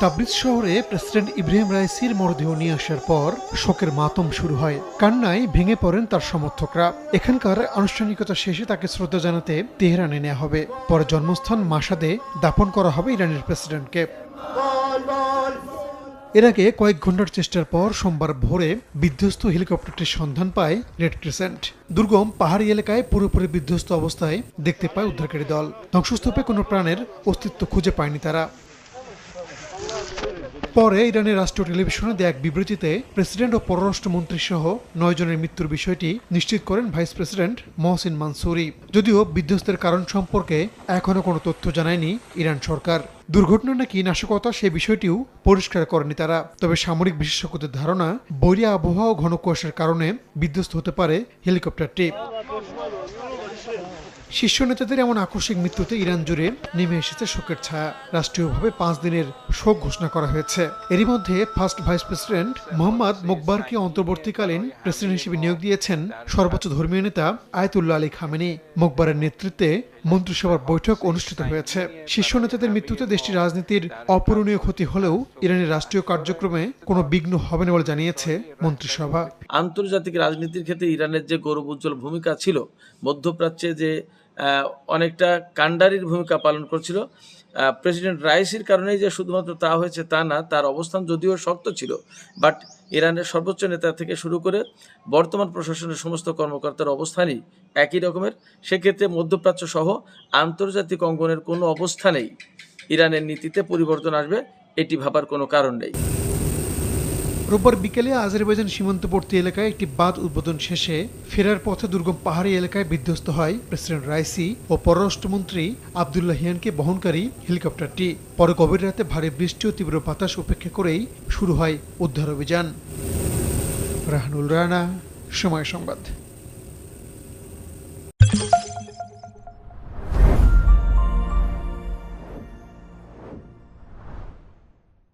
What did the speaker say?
Tabriz শহরে president Ibrahim রাইসির মরদেহ নিয়ে আসার পর শোকের মাতম শুরু হয়। কান্নায় ভেঙে পড়েন তার সমর্থকরা। এখানকার আনুষ্ঠানিকতা শেষে তাকে শ্রদ্ধা জানাতে তেহরানে নেওয়া হবে। পরে জন্মস্থান মাশহাদে দাফন করা হবে ইরানের প্রেসিডেন্টকে। এর আগে কয়েক ঘন্টার চেষ্টার পর সোমবার ভোরে বিধ্বস্ত হেলিকপ্টারটির সন্ধান পায় রেড ক্রিসেন্ট। দুর্গম পাহাড়ি এলাকায় পুরোপুরি বিধ্বস্ত অবস্থায় দেখতে পায় উদ্ধারকারী দল। ধ্বংসস্তূপে কোনো প্রাণের অস্তিত্ব খুঁজে পায়নি তারা। পরে ইরানের রাষ্ট্রীয় টেলিভিশনে দেয়া এক বিবৃতিতে প্রেসিডেন্ট ও পররাষ্ট্রমন্ত্রী সহ 9 জনের মৃত্যুর বিষয়টি নিশ্চিত করেন ভাইস প্রেসিডেন্ট মহসিন মানসুরি। যদিও বিধ্বস্তের কারণ সম্পর্কে এখনও কোনো তথ্য জানায়নি ইরান সরকার। দুর্ঘটনা নাকি নাশকতা সে বিষয়টিও পরিষ্কার করেনি তারা। তবে সামরিক বিশেষজ্ঞদের ধারণা, বৈরী আবহাওয়া ও ঘন কুয়াশার কারণে বিধ্বস্ত হতে পারে হেলিকপ্টারটি। শীর্ষ নেতাদের এমন আকস্মিক মৃত্যুতে ইরান জুড়ে নেমে এসেছে শোকের ছায়া। রাষ্ট্রীয়ভাবে 5 দিনের শোক ঘোষণা করা হয়েছে। এরই মধ্যে ফার্স্ট ভাইস প্রেসিডেন্ট মোহাম্মদ মোকবারকে অন্তর্বর্তীকালীন প্রেসিডেন্ট হিসেবে নিয়োগ দিয়েছেন সর্বোচ্চ ধর্মীয় নেতা আয়াতুল্লাহ আলী খামেনি। মোকবারের নেতৃত্বে মন্ত্রিসভার বৈঠক অনুষ্ঠিত হয়েছে। শীর্ষ নেতাদের মৃত্যুতে দেশটির রাজনীতির অপূরণীয় ক্ষতি হলেও ইরানের রাষ্ট্রীয় কার্যক্রমে কোনো বিঘ্ন হবে না বলে জানিয়েছে মন্ত্রিসভা। আন্তর্জাতিক রাজনীতির ক্ষেত্রে ইরানের যে গৌরবোজ্জ্বল ভূমিকা ছিল, মধ্যপ্রাচ্যে যে অনেকটা কাণ্ডারির ভূমিকা পালন করছিল, প্রেসিডেন্ট রাইসির কারণেই যে শুধুমাত্র তা হয়েছে তা না, তার অবস্থান যদিও শক্ত ছিল, বাট ইরানের সর্বোচ্চ নেতা থেকে শুরু করে বর্তমান প্রশাসনের সমস্ত কর্মকর্তার অবস্থানই একই রকমের। সেক্ষেত্রে মধ্যপ্রাচ্য সহ আন্তর্জাতিক অঙ্গনের কোনো অবস্থানেই ইরানের নীতিতে পরিবর্তন আসবে এটি ভাবার কোনো কারণ নেই। রোববার বিকেলে আজারবাইজান সীমান্তবর্তী এলাকায় একটি বাঁধ উদ্বোধন শেষে ফেরার পথে দুর্গম পাহাড়ি এলাকায় বিধ্বস্ত হয় প্রেসিডেন্ট রাইসি ও পররাষ্ট্রমন্ত্রী আবদুল্লাহিয়ানকে বহনকারী হেলিকপ্টারটি। পরে গভীর রাতে ভারী বৃষ্টি ও তীব্র বাতাস উপেক্ষা করেই শুরু হয় উদ্ধার অভিযান। রাহানুল রানা, সময় সংবাদ।